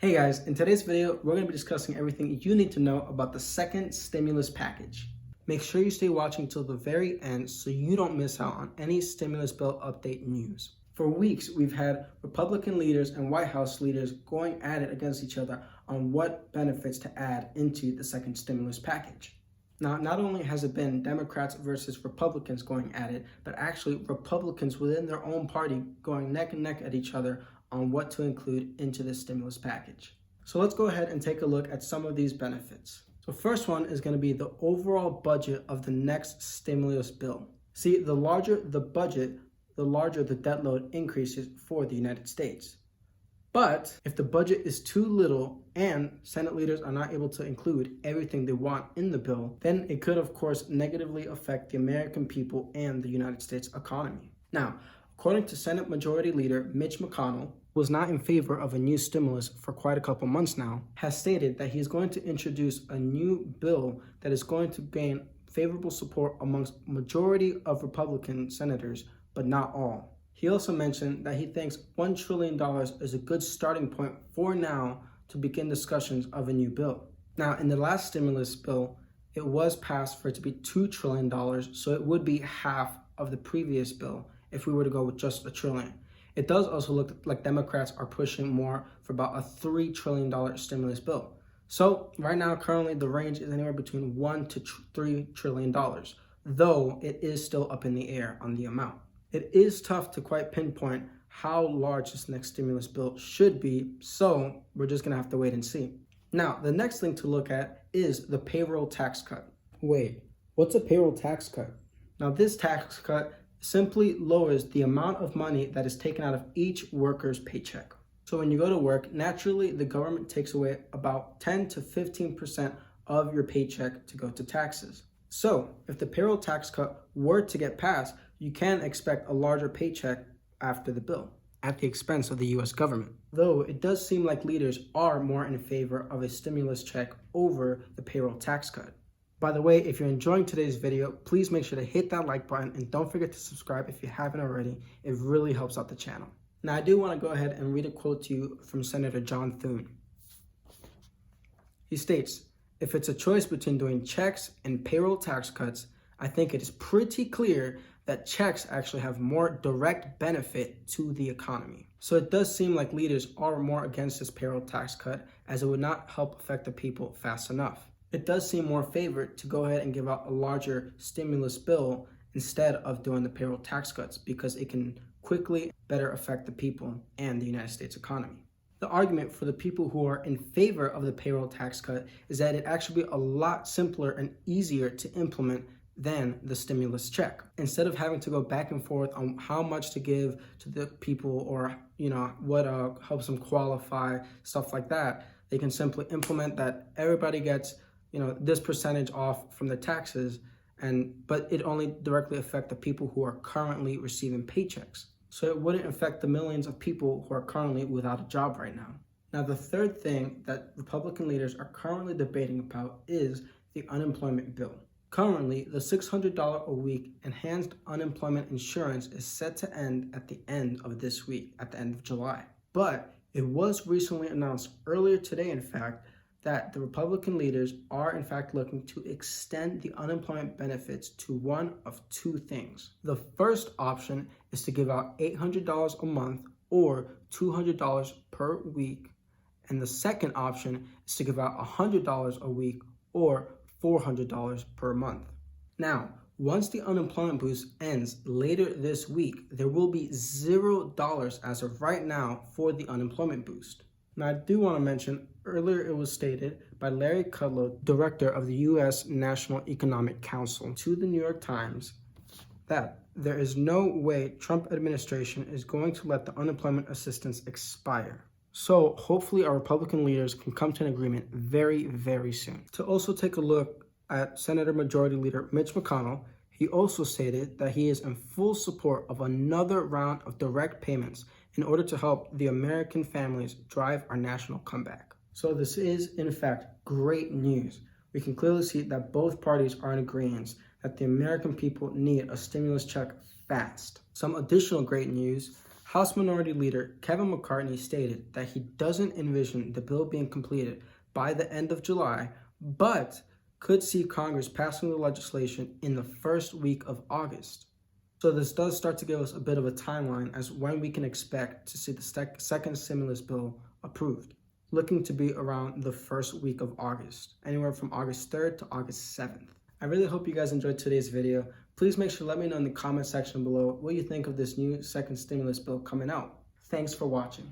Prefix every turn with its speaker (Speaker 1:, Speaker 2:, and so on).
Speaker 1: Hey guys, in today's video, we're going to be discussing everything you need to know about the second stimulus package. Make sure you stay watching till the very end so you don't miss out on any stimulus bill update news. For weeks, we've had Republican leaders and White House leaders going at it against each other on what benefits to add into the second stimulus package. Now, not only has it been Democrats versus Republicans going at it, but actually Republicans within their own party going neck and neck at each other on what to include into this stimulus package. So let's go ahead and take a look at some of these benefits. So first one is going to be the overall budget of the next stimulus bill. See, the larger the budget, the larger the debt load increases for the United States. But if the budget is too little and Senate leaders are not able to include everything they want in the bill, then it could, of course, negatively affect the American people and the United States economy. Now, according to Senate Majority Leader Mitch McConnell, who is not in favor of a new stimulus for quite a couple months now, has stated that he is going to introduce a new bill that is going to gain favorable support amongst majority of Republican senators, but not all. He also mentioned that he thinks $1 trillion is a good starting point for now to begin discussions of a new bill. Now, in the last stimulus bill, it was passed for it to be $2 trillion, so it would be half of the previous bill if we were to go with just $1 trillion. It does also look like Democrats are pushing more for about a $3 trillion stimulus bill. So right now, currently, the range is anywhere between $1 to $3 trillion, though it is still up in the air on the amount. It is tough to quite pinpoint how large this next stimulus bill should be, so we're just going to have to wait and see. Now, the next thing to look at is the payroll tax cut. Wait, what's a payroll tax cut? Now, this tax cut simply lowers the amount of money that is taken out of each worker's paycheck. So when you go to work, naturally, the government takes away about 10 to 15% of your paycheck to go to taxes. So if the payroll tax cut were to get passed, you can expect a larger paycheck after the bill, at the expense of the US government. Though it does seem like leaders are more in favor of a stimulus check over the payroll tax cut. By the way, if you're enjoying today's video, please make sure to hit that like button and don't forget to subscribe if you haven't already. It really helps out the channel. Now, I do want to go ahead and read a quote to you from Senator John Thune. He states, "If it's a choice between doing checks and payroll tax cuts, I think it is pretty clear that checks actually have more direct benefit to the economy." So it does seem like leaders are more against this payroll tax cut, as it would not help affect the people fast enough. It does seem more favored to go ahead and give out a larger stimulus bill instead of doing the payroll tax cuts, because it can quickly better affect the people and the United States economy. The argument for the people who are in favor of the payroll tax cut is that it actually be a lot simpler and easier to implement than the stimulus check. Instead of having to go back and forth on how much to give to the people or, what helps them qualify, stuff like that, they can simply implement that everybody gets this percentage off from the taxes, but it only directly affect the people who are currently receiving paychecks. So it wouldn't affect the millions of people who are currently without a job right now. Now, the third thing that Republican leaders are currently debating about is the unemployment bill. Currently, the $600 a week enhanced unemployment insurance is set to end at the end of this week, at the end of July. But it was recently announced earlier today, in fact, that the Republican leaders are in fact looking to extend the unemployment benefits to one of two things. The first option is to give out $800 a month or $200 per week. And the second option is to give out $100 a week or $400 per month. Now, once the unemployment boost ends later this week, there will be $0 as of right now for the unemployment boost. Now, I do want to mention, earlier it was stated by Larry Kudlow, director of the U.S. National Economic Council, to the New York Times, that there is no way Trump administration is going to let the unemployment assistance expire. So hopefully our Republican leaders can come to an agreement very, very soon. To also take a look at Senator Majority Leader Mitch McConnell, he also stated that he is in full support of another round of direct payments in order to help the American families drive our national comeback. So this is, in fact, great news. We can clearly see that both parties are in agreement that the American people need a stimulus check fast. Some additional great news, House Minority Leader Kevin McCarthy stated that he doesn't envision the bill being completed by the end of July, but could see Congress passing the legislation in the first week of August. So this does start to give us a bit of a timeline as when we can expect to see the second stimulus bill approved, looking to be around the first week of August, anywhere from August 3rd to August 7th. I really hope you guys enjoyed today's video. Please make sure to let me know in the comment section below what you think of this new second stimulus bill coming out. Thanks for watching.